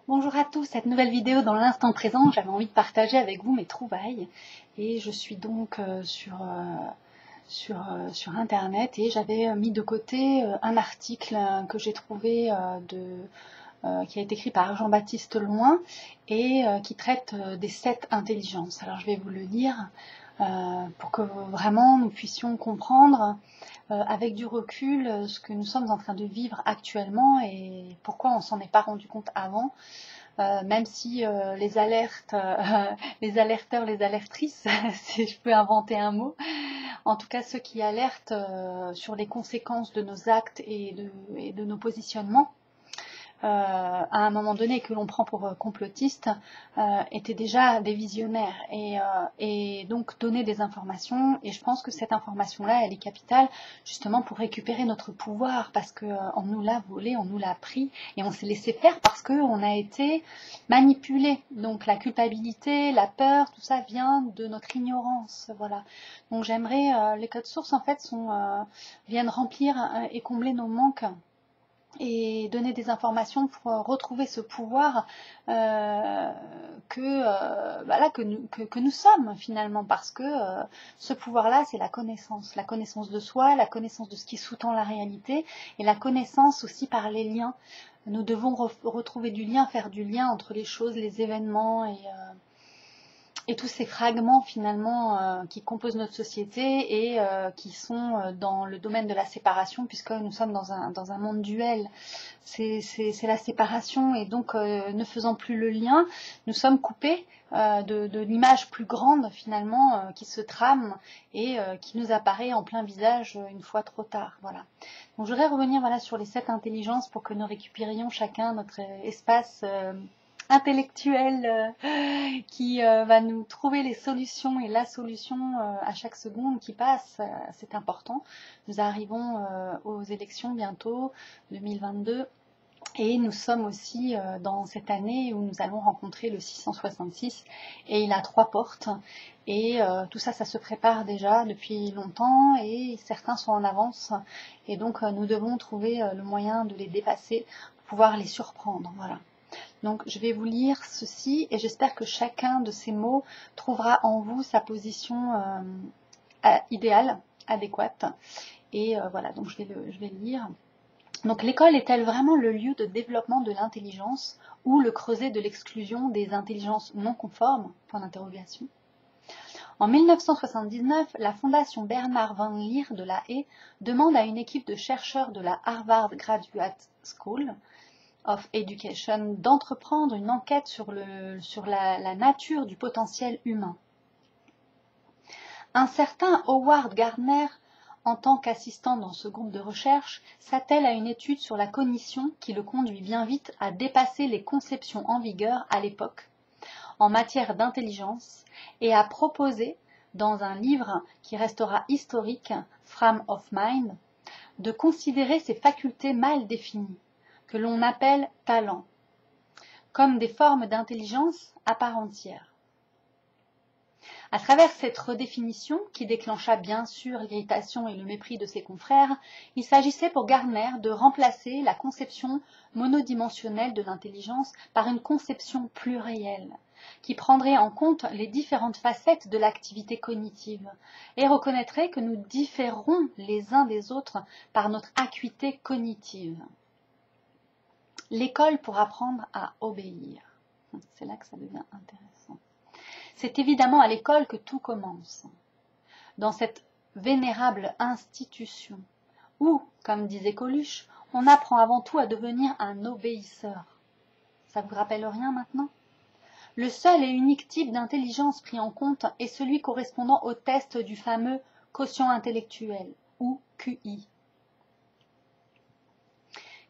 Bonjour à tous, cette nouvelle vidéo dans l'instant présent, j'avais envie de partager avec vous mes trouvailles et je suis donc sur internet et j'avais mis de côté un article que j'ai trouvé qui a été écrit par Jean-Baptiste Loin et qui traite des 7 intelligences. Alors je vais vous le lire pour que vraiment nous puissions comprendre avec du recul ce que nous sommes en train de vivre actuellement et pourquoi on s'en est pas rendu compte avant. Même si les alertes, les alerteurs, les alertrices, si je peux inventer un mot, en tout cas ceux qui alertent sur les conséquences de nos actes et de nos positionnements, à un moment donné que l'on prend pour complotistes, étaient déjà des visionnaires et donc donner des informations. Et je pense que cette information-là, elle est capitale justement pour récupérer notre pouvoir parce qu'on nous l'a volé, on nous l'a pris et on s'est laissé faire parce qu'on a été manipulé. Donc la culpabilité, la peur, tout ça vient de notre ignorance. Voilà. Donc j'aimerais, les codes sources en fait viennent remplir et combler nos manques et donner des informations pour retrouver ce pouvoir que nous sommes finalement, parce que ce pouvoir-là, c'est la connaissance de soi, la connaissance de ce qui sous-tend la réalité, et la connaissance aussi par les liens. Nous devons retrouver du lien, faire du lien entre les choses, les événements et tous ces fragments finalement qui composent notre société et qui sont dans le domaine de la séparation, puisque nous sommes dans un monde duel. C'est la séparation, et donc ne faisant plus le lien, nous sommes coupés de l'image plus grande finalement qui se trame et qui nous apparaît en plein visage une fois trop tard. Voilà. Donc je voudrais revenir sur les 7 intelligences pour que nous récupérions chacun notre espace intellectuel qui va nous trouver les solutions et la solution à chaque seconde qui passe. C'est important. Nous arrivons aux élections bientôt, 2022. Et nous sommes aussi dans cette année où nous allons rencontrer le 666 et il a 3 portes. Et tout ça, ça se prépare déjà depuis longtemps et certains sont en avance. Et donc nous devons trouver le moyen de les dépasser pour pouvoir les surprendre. Voilà. Donc je vais vous lire ceci et j'espère que chacun de ces mots trouvera en vous sa position idéale, adéquate. Et voilà, donc je vais le lire. Donc l'école est-elle vraiment le lieu de développement de l'intelligence ou le creuset de l'exclusion des intelligences non conformes? Point d'interrogation. En 1979, la fondation Bernard Van Leer de La Haye demande à une équipe de chercheurs de la Harvard Graduate School of Education d'entreprendre une enquête sur la nature du potentiel humain. Un certain Howard Gardner, en tant qu'assistant dans ce groupe de recherche, s'attelle à une étude sur la cognition qui le conduit bien vite à dépasser les conceptions en vigueur à l'époque en matière d'intelligence et à proposer, dans un livre qui restera historique, Frame of Mind, de considérer ces facultés mal définies, que l'on appelle talents, comme des formes d'intelligence à part entière. À travers cette redéfinition, qui déclencha bien sûr l'irritation et le mépris de ses confrères, il s'agissait pour Gardner de remplacer la conception monodimensionnelle de l'intelligence par une conception plurielle, qui prendrait en compte les différentes facettes de l'activité cognitive et reconnaîtrait que nous différons les uns des autres par notre acuité cognitive. L'école pour apprendre à obéir. C'est là que ça devient intéressant. C'est évidemment à l'école que tout commence, dans cette vénérable institution, où, comme disait Coluche, on apprend avant tout à devenir un obéisseur. Ça vous rappelle rien maintenant? Le seul et unique type d'intelligence pris en compte est celui correspondant au test du fameux quotient intellectuel, ou QI,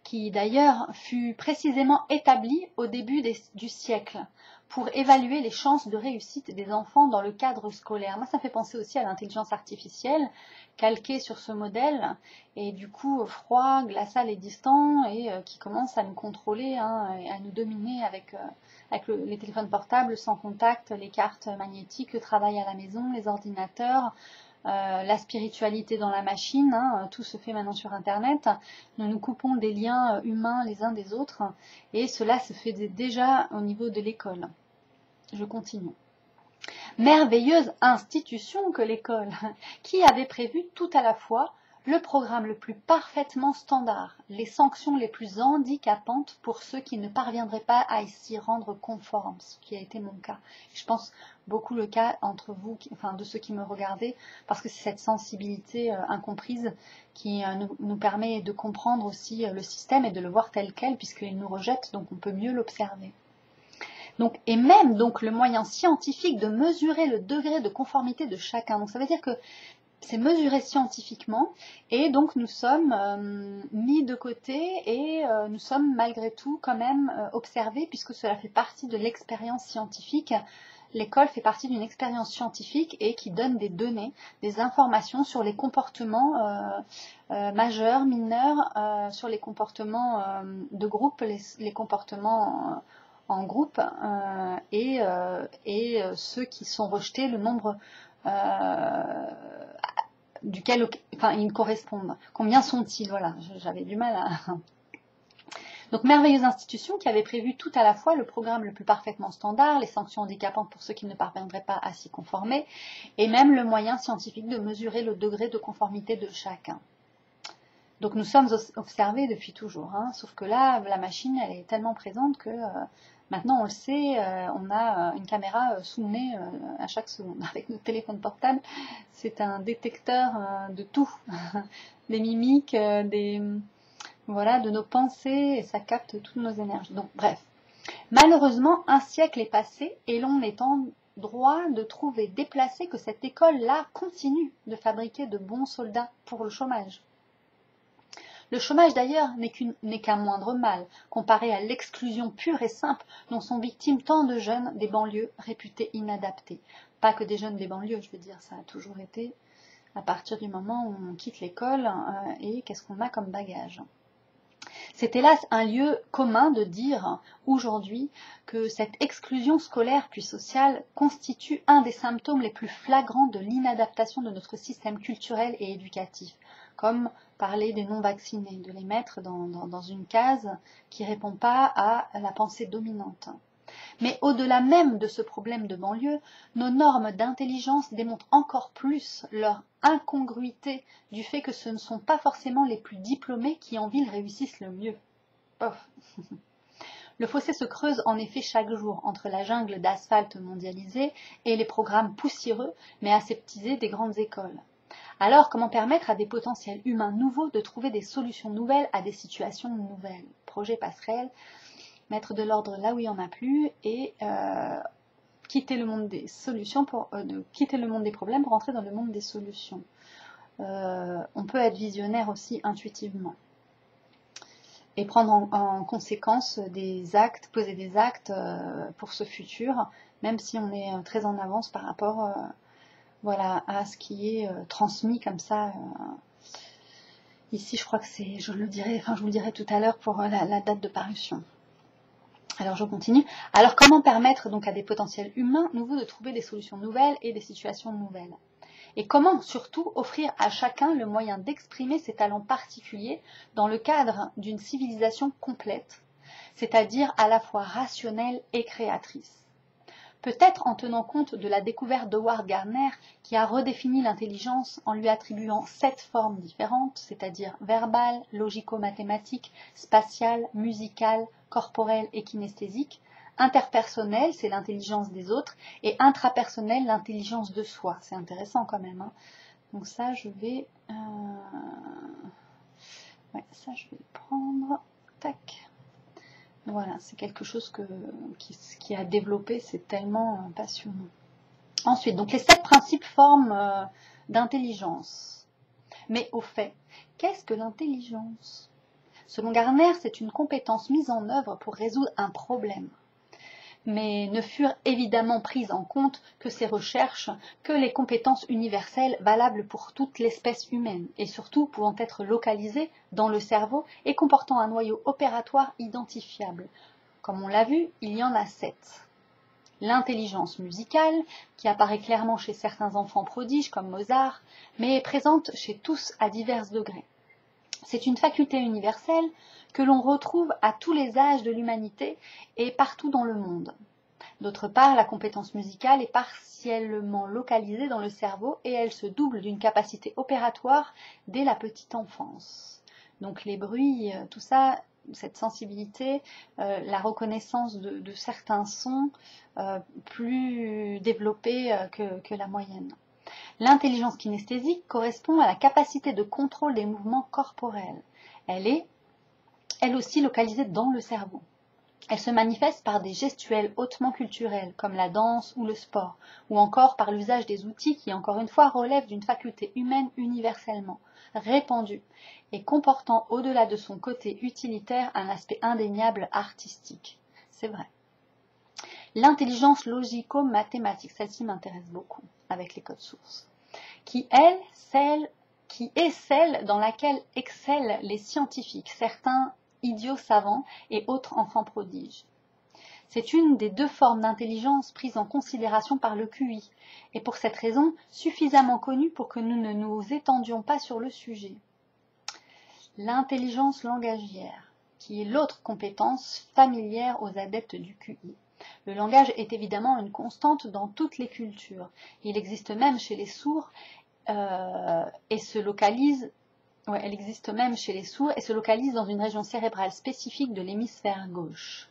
qui d'ailleurs fut précisément établi au début du siècle pour évaluer les chances de réussite des enfants dans le cadre scolaire. Moi, ça me fait penser aussi à l'intelligence artificielle, calquée sur ce modèle, et du coup froid, glacial et distant, et qui commence à nous contrôler, et à nous dominer avec les téléphones portables sans contact, les cartes magnétiques, le travail à la maison, les ordinateurs, la spiritualité dans la machine, hein, tout se fait maintenant sur Internet. Nous coupons des liens humains les uns des autres et cela se fait déjà au niveau de l'école. Je continue. Merveilleuse institution que l'école, qui avait prévu tout à la fois le programme le plus parfaitement standard, les sanctions les plus handicapantes pour ceux qui ne parviendraient pas à s'y rendre conformes, ce qui a été mon cas. Je pense beaucoup le cas entre vous, enfin de ceux qui me regardaient, parce que c'est cette sensibilité incomprise qui nous permet de comprendre aussi le système et de le voir tel quel, puisqu'il nous rejette, donc on peut mieux l'observer. Donc, et même donc le moyen scientifique de mesurer le degré de conformité de chacun. Donc ça veut dire que c'est mesuré scientifiquement et donc nous sommes mis de côté et nous sommes malgré tout quand même observés puisque cela fait partie de l'expérience scientifique. L'école fait partie d'une expérience scientifique et qui donne des données, des informations sur les comportements majeurs, mineurs, sur les comportements de groupe, les comportements en groupe et ceux qui sont rejetés, le nombre duquel ils correspondent. Combien sont-ils? Voilà, j'avais du mal à... Donc, merveilleuse institution qui avait prévu tout à la fois le programme le plus parfaitement standard, les sanctions handicapantes pour ceux qui ne parviendraient pas à s'y conformer, et même le moyen scientifique de mesurer le degré de conformité de chacun. Donc, nous sommes observés depuis toujours, hein, sauf que là, la machine, elle est tellement présente que... maintenant, on le sait, on a une caméra sous le nez à chaque seconde. Avec notre téléphone portable, c'est un détecteur de tout, des mimiques, voilà, de nos pensées, et ça capte toutes nos énergies. Donc, bref. Malheureusement, un siècle est passé et l'on est en droit de trouver déplacé que cette école-là continue de fabriquer de bons soldats pour le chômage. Le chômage d'ailleurs n'est qu'un moindre mal, comparé à l'exclusion pure et simple dont sont victimes tant de jeunes des banlieues réputés inadaptés. Pas que des jeunes des banlieues, je veux dire, ça a toujours été à partir du moment où on quitte l'école et qu'est-ce qu'on a comme bagage. C'est hélas un lieu commun de dire aujourd'hui que cette exclusion scolaire puis sociale constitue un des symptômes les plus flagrants de l'inadaptation de notre système culturel et éducatif, comme parler des non-vaccinés, de les mettre dans une case qui ne répond pas à la pensée dominante. Mais au-delà même de ce problème de banlieue, nos normes d'intelligence démontrent encore plus leur incongruité du fait que ce ne sont pas forcément les plus diplômés qui en ville réussissent le mieux. Pof. Le fossé se creuse en effet chaque jour entre la jungle d'asphalte mondialisée et les programmes poussiéreux mais aseptisés des grandes écoles. Alors, comment permettre à des potentiels humains nouveaux de trouver des solutions nouvelles à des situations nouvelles? Projet passerelle, mettre de l'ordre là où il n'y en a plus et quitter le monde des solutions quitter le monde des problèmes pour entrer dans le monde des solutions. On peut être visionnaire aussi intuitivement et prendre en conséquence des actes, poser des actes pour ce futur, même si on est très en avance par rapport voilà, à ce qui est transmis comme ça. Ici, je crois que c'est, je vous le dirai tout à l'heure pour la date de parution. Alors, je continue. Alors, comment permettre donc à des potentiels humains nouveaux de trouver des solutions nouvelles et des situations nouvelles? Et comment, surtout, offrir à chacun le moyen d'exprimer ses talents particuliers dans le cadre d'une civilisation complète, c'est-à-dire à la fois rationnelle et créatrice? Peut-être en tenant compte de la découverte d'Howard Gardner qui a redéfini l'intelligence en lui attribuant 7 formes différentes, c'est-à-dire verbale, logico-mathématique, spatiale, musicale, corporelle et kinesthésique. Interpersonnelle, c'est l'intelligence des autres, et intrapersonnelle, l'intelligence de soi. C'est intéressant quand même, hein. Donc ça, je vais... ouais, ça, je vais le prendre. Tac. Voilà, c'est quelque chose qui a développé, c'est tellement passionnant. Ensuite, donc les 7 principes formes d'intelligence. Mais au fait, qu'est-ce que l'intelligence? Selon Gardner, c'est une compétence mise en œuvre pour résoudre un problème. Mais ne furent évidemment prises en compte que ces recherches, que les compétences universelles valables pour toute l'espèce humaine, et surtout pouvant être localisées dans le cerveau et comportant un noyau opératoire identifiable. Comme on l'a vu, il y en a 7. L'intelligence musicale, qui apparaît clairement chez certains enfants prodiges comme Mozart, mais est présente chez tous à divers degrés. C'est une faculté universelle que l'on retrouve à tous les âges de l'humanité et partout dans le monde. D'autre part, la compétence musicale est partiellement localisée dans le cerveau et elle se double d'une capacité opératoire dès la petite enfance. Donc les bruits, tout ça, cette sensibilité, la reconnaissance de certains sons plus développés que la moyenne. L'intelligence kinesthésique correspond à la capacité de contrôle des mouvements corporels. Elle est, elle aussi, localisée dans le cerveau. Elle se manifeste par des gestuels hautement culturels, comme la danse ou le sport, ou encore par l'usage des outils qui, encore une fois, relèvent d'une faculté humaine universellement répandue et comportant au-delà de son côté utilitaire un aspect indéniable artistique. C'est vrai. L'intelligence logico-mathématique, celle-ci m'intéresse beaucoup avec les codes sources, qui est celle dans laquelle excellent les scientifiques, certains idiots savants et autres enfants prodiges. C'est une des deux formes d'intelligence prises en considération par le QI, et pour cette raison suffisamment connue pour que nous ne nous étendions pas sur le sujet. L'intelligence langagière, qui est l'autre compétence familière aux adeptes du QI. Le langage est évidemment une constante dans toutes les cultures. Il existe même chez les sourds et se localise dans une région cérébrale spécifique de l'hémisphère gauche.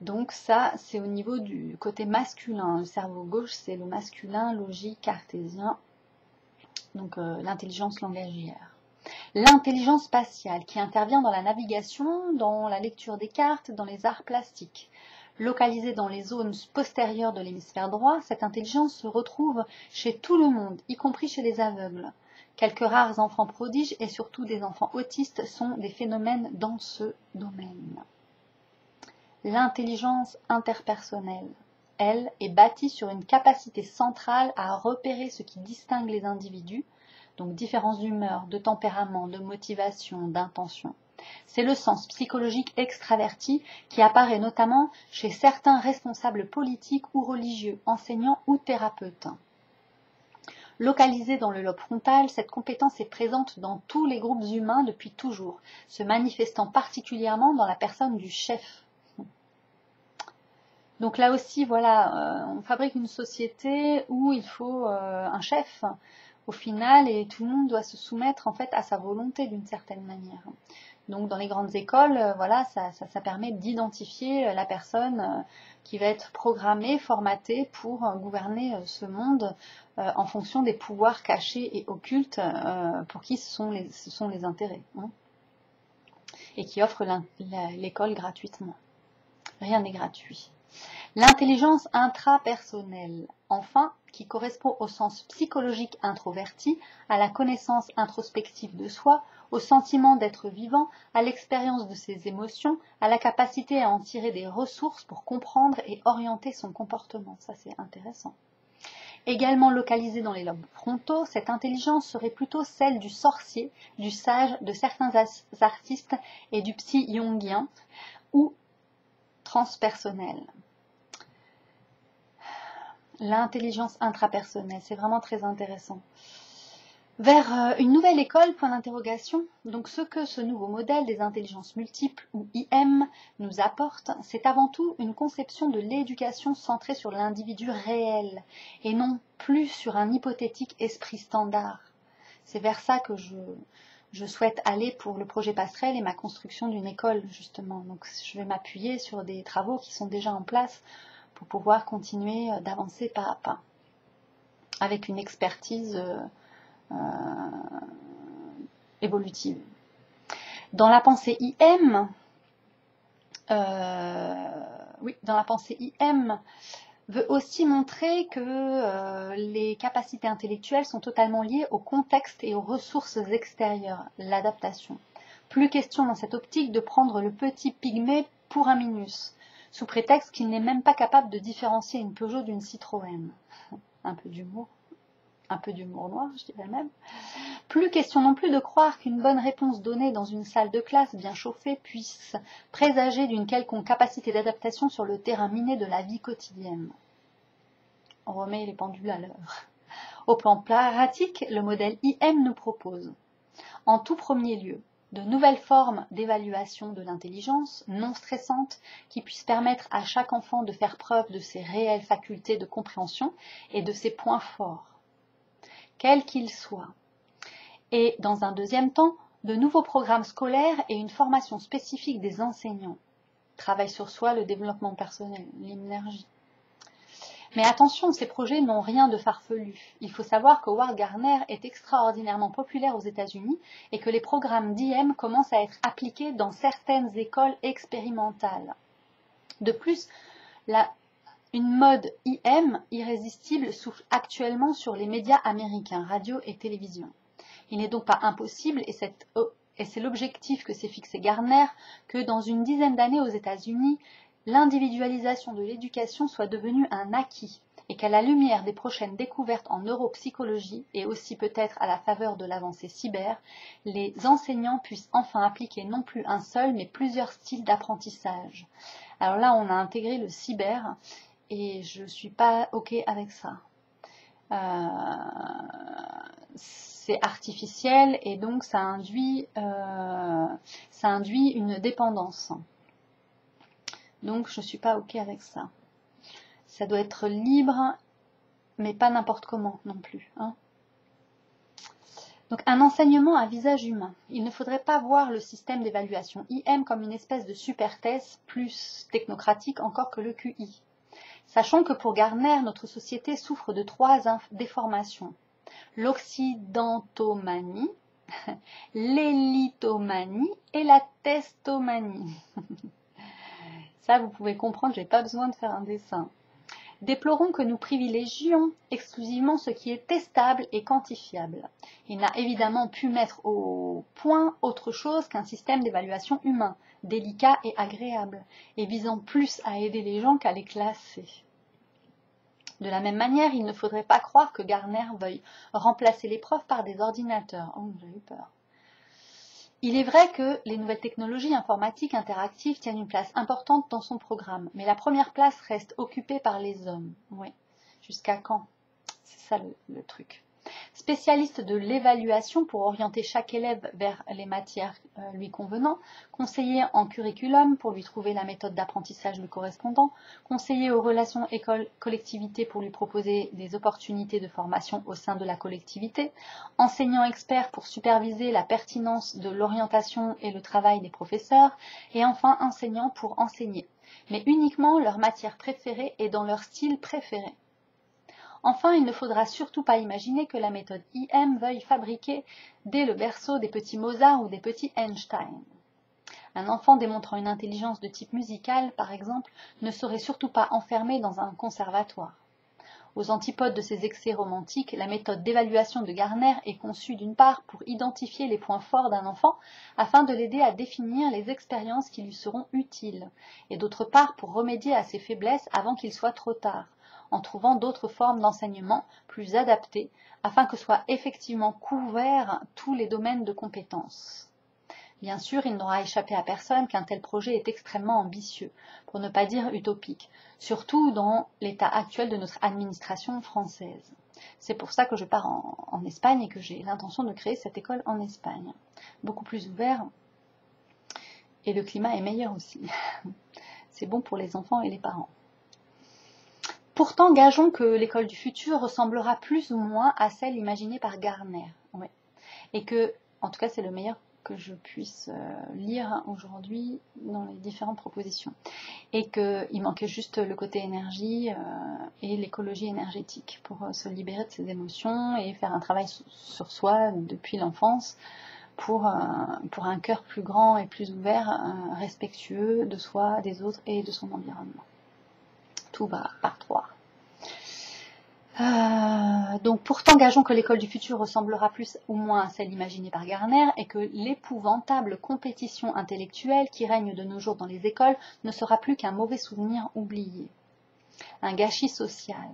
Donc ça, c'est au niveau du côté masculin. Le cerveau gauche, c'est le masculin logique cartésien, donc l'intelligence langagière. L'intelligence spatiale, qui intervient dans la navigation, dans la lecture des cartes, dans les arts plastiques. Localisée dans les zones postérieures de l'hémisphère droit, cette intelligence se retrouve chez tout le monde, y compris chez les aveugles. Quelques rares enfants prodiges et surtout des enfants autistes sont des phénomènes dans ce domaine. L'intelligence interpersonnelle, elle, est bâtie sur une capacité centrale à repérer ce qui distingue les individus, donc différences d'humeur, de tempérament, de motivation, d'intention. C'est le sens psychologique extraverti qui apparaît notamment chez certains responsables politiques ou religieux, enseignants ou thérapeutes. Localisée dans le lobe frontal, cette compétence est présente dans tous les groupes humains depuis toujours, se manifestant particulièrement dans la personne du chef. Donc là aussi, voilà, on fabrique une société où il faut un chef au final et tout le monde doit se soumettre en fait à sa volonté d'une certaine manière. Donc dans les grandes écoles, voilà, ça permet d'identifier la personne qui va être programmée, formatée pour gouverner ce monde en fonction des pouvoirs cachés et occultes pour qui ce sont les intérêts, hein, et qui offre l'école gratuitement. Rien n'est gratuit. L'intelligence intrapersonnelle, enfin, qui correspond au sens psychologique introverti, à la connaissance introspective de soi, au sentiment d'être vivant, à l'expérience de ses émotions, à la capacité à en tirer des ressources pour comprendre et orienter son comportement. Ça, c'est intéressant. Également localisée dans les lobes frontaux, cette intelligence serait plutôt celle du sorcier, du sage, de certains artistes et du psy jungien ou transpersonnel. L'intelligence intrapersonnelle, c'est vraiment très intéressant. Vers une nouvelle école, point d'interrogation. Donc ce que ce nouveau modèle des intelligences multiples, ou IM, nous apporte, c'est avant tout une conception de l'éducation centrée sur l'individu réel, et non plus sur un hypothétique esprit standard. C'est vers ça que je souhaite aller pour le projet Passerelle et ma construction d'une école, justement. Donc je vais m'appuyer sur des travaux qui sont déjà en place pour pouvoir continuer d'avancer pas à pas, avec une expertise évolutive. Dans la pensée IM, veut aussi montrer que les capacités intellectuelles sont totalement liées au contexte et aux ressources extérieures, l'adaptation. Plus question dans cette optique de prendre le petit pygmée pour un Minus, sous prétexte qu'il n'est même pas capable de différencier une Peugeot d'une Citroën. Un peu d'humour noir, je dirais même. Plus question non plus de croire qu'une bonne réponse donnée dans une salle de classe bien chauffée puisse présager d'une quelconque capacité d'adaptation sur le terrain miné de la vie quotidienne. On remet les pendules à l'heure. Au plan pratique, le modèle IM nous propose, en tout premier lieu, de nouvelles formes d'évaluation de l'intelligence non stressantes qui puissent permettre à chaque enfant de faire preuve de ses réelles facultés de compréhension et de ses points forts, quels qu'ils soient. Et, dans un deuxième temps, de nouveaux programmes scolaires et une formation spécifique des enseignants. Travail sur soi, le développement personnel, l'énergie. Mais attention, ces projets n'ont rien de farfelu. Il faut savoir que Howard Gardner est extraordinairement populaire aux États-Unis et que les programmes d'IM commencent à être appliqués dans certaines écoles expérimentales. De plus, une mode IM irrésistible souffle actuellement sur les médias américains, radio et télévision. Il n'est donc pas impossible, et c'est l'objectif que s'est fixé Gardner, que dans une dizaine d'années aux États-Unis, l'individualisation de l'éducation soit devenue un acquis et qu'à la lumière des prochaines découvertes en neuropsychologie et aussi peut-être à la faveur de l'avancée cyber, les enseignants puissent enfin appliquer non plus un seul mais plusieurs styles d'apprentissage. Alors là, on a intégré le cyber et je ne suis pas OK avec ça. C'est artificiel et donc ça induit une dépendance. Donc je ne suis pas OK avec ça. Ça doit être libre, mais pas n'importe comment non plus. Hein. Donc un enseignement à visage humain. Il ne faudrait pas voir le système d'évaluation IM comme une espèce de super thèse plus technocratique encore que le QI. Sachons que pour Gardner, notre société souffre de 3 déformations. L'occidentomanie, l'élitomanie et la testomanie. Ça, vous pouvez comprendre, je n'ai pas besoin de faire un dessin. Déplorons que nous privilégions exclusivement ce qui est testable et quantifiable. Il n'a évidemment pu mettre au point autre chose qu'un système d'évaluation humain, délicat et agréable, et visant plus à aider les gens qu'à les classer. De la même manière, il ne faudrait pas croire que Gardner veuille remplacer les profs par des ordinateurs. Oh, j'ai eu peur. Il est vrai que les nouvelles technologies informatiques interactives tiennent une place importante dans son programme, mais la première place reste occupée par les hommes. Oui. Jusqu'à quand? C'est ça le truc. Spécialiste de l'évaluation pour orienter chaque élève vers les matières lui convenant, conseiller en curriculum pour lui trouver la méthode d'apprentissage lui correspondant, conseiller aux relations école-collectivité pour lui proposer des opportunités de formation au sein de la collectivité, enseignant expert pour superviser la pertinence de l'orientation et le travail des professeurs, et enfin enseignant pour enseigner, mais uniquement leur matière préférée et dans leur style préféré. Enfin, il ne faudra surtout pas imaginer que la méthode IM veuille fabriquer dès le berceau des petits Mozart ou des petits Einstein. Un enfant démontrant une intelligence de type musical, par exemple, ne serait surtout pas enfermé dans un conservatoire. Aux antipodes de ces excès romantiques, la méthode d'évaluation de Gardner est conçue d'une part pour identifier les points forts d'un enfant afin de l'aider à définir les expériences qui lui seront utiles, et d'autre part pour remédier à ses faiblesses avant qu'il soit trop tard, en trouvant d'autres formes d'enseignement plus adaptées afin que soient effectivement couverts tous les domaines de compétences. Bien sûr, il n'aura échappé à personne qu'un tel projet est extrêmement ambitieux, pour ne pas dire utopique, surtout dans l'état actuel de notre administration française. C'est pour ça que je pars en Espagne et que j'ai l'intention de créer cette école en Espagne. Beaucoup plus ouvert et le climat est meilleur aussi. C'est bon pour les enfants et les parents. Pourtant, gageons que l'école du futur ressemblera plus ou moins à celle imaginée par Gardner. Ouais. Et que, en tout cas, c'est le meilleur que je puisse lire aujourd'hui dans les différentes propositions. Et qu'il manquait juste le côté énergie et l'écologie énergétique pour se libérer de ses émotions et faire un travail sur soi depuis l'enfance pour un cœur plus grand et plus ouvert, respectueux de soi, des autres et de son environnement. Tout va par 3. Donc pourtant, gageons que l'école du futur ressemblera plus ou moins à celle imaginée par Gardner et que l'épouvantable compétition intellectuelle qui règne de nos jours dans les écoles ne sera plus qu'un mauvais souvenir oublié, un gâchis social.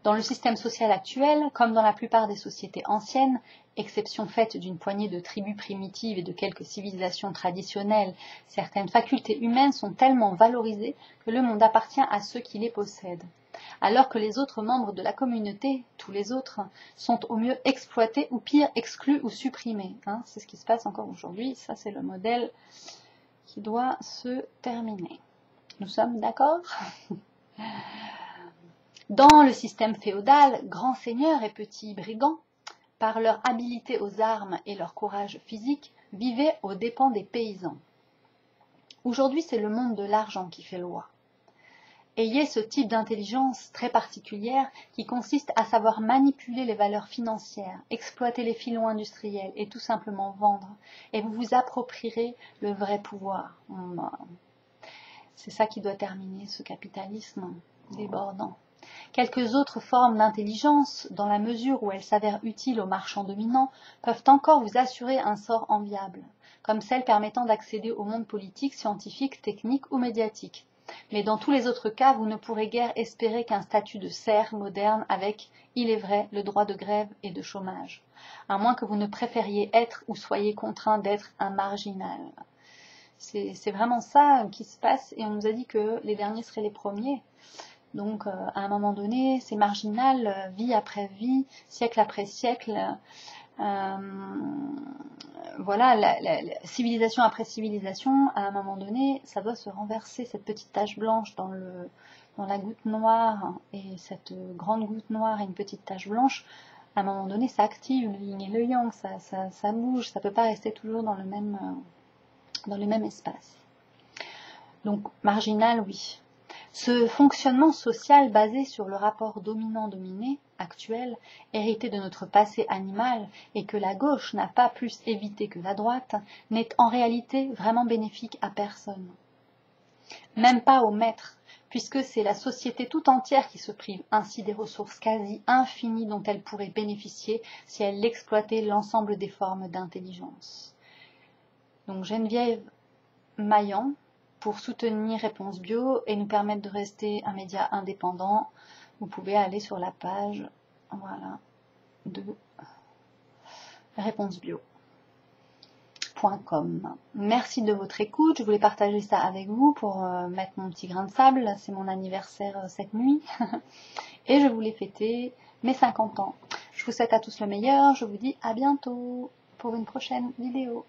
Dans le système social actuel, comme dans la plupart des sociétés anciennes, exception faite d'une poignée de tribus primitives et de quelques civilisations traditionnelles, certaines facultés humaines sont tellement valorisées que le monde appartient à ceux qui les possèdent. Alors que les autres membres de la communauté, tous les autres, sont au mieux exploités ou pire exclus ou supprimés. C'est ce qui se passe encore aujourd'hui, ça c'est le modèle qui doit se terminer. Nous sommes d'accord? Dans le système féodal, grands seigneurs et petits brigands, par leur habileté aux armes et leur courage physique, vivaient aux dépens des paysans. Aujourd'hui, c'est le monde de l'argent qui fait loi. Ayez ce type d'intelligence très particulière qui consiste à savoir manipuler les valeurs financières, exploiter les filons industriels et tout simplement vendre, et vous vous approprierez le vrai pouvoir. C'est ça qui doit terminer ce capitalisme débordant. Quelques autres formes d'intelligence, dans la mesure où elles s'avèrent utiles aux marchands dominants, peuvent encore vous assurer un sort enviable, comme celles permettant d'accéder au monde politique, scientifique, technique ou médiatique. Mais dans tous les autres cas, vous ne pourrez guère espérer qu'un statut de serf moderne avec, il est vrai, le droit de grève et de chômage, à moins que vous ne préfériez être ou soyez contraint d'être un marginal. C'est vraiment ça qui se passe, et on nous a dit que les derniers seraient les premiers. Donc, à un moment donné, c'est marginal, vie après vie, siècle après siècle. Voilà, civilisation après civilisation, à un moment donné, ça doit se renverser, cette petite tache blanche dans la goutte noire, et cette grande goutte noire et une petite tache blanche, à un moment donné, ça active le yin et le yang, ça bouge, ça ne peut pas rester toujours dans le même espace. Donc, marginal, oui. Ce fonctionnement social basé sur le rapport dominant-dominé actuel, hérité de notre passé animal et que la gauche n'a pas plus évité que la droite, n'est en réalité vraiment bénéfique à personne. Même pas aux maîtres, puisque c'est la société tout entière qui se prive ainsi des ressources quasi infinies dont elle pourrait bénéficier si elle exploitait l'ensemble des formes d'intelligence. Donc Geneviève Maillan, pour soutenir Réponse Bio et nous permettre de rester un média indépendant, vous pouvez aller sur la page de réponsebio.com. Merci de votre écoute. Je voulais partager ça avec vous pour mettre mon petit grain de sable. C'est mon anniversaire cette nuit. Et je voulais fêter mes 50 ans. Je vous souhaite à tous le meilleur. Je vous dis à bientôt pour une prochaine vidéo.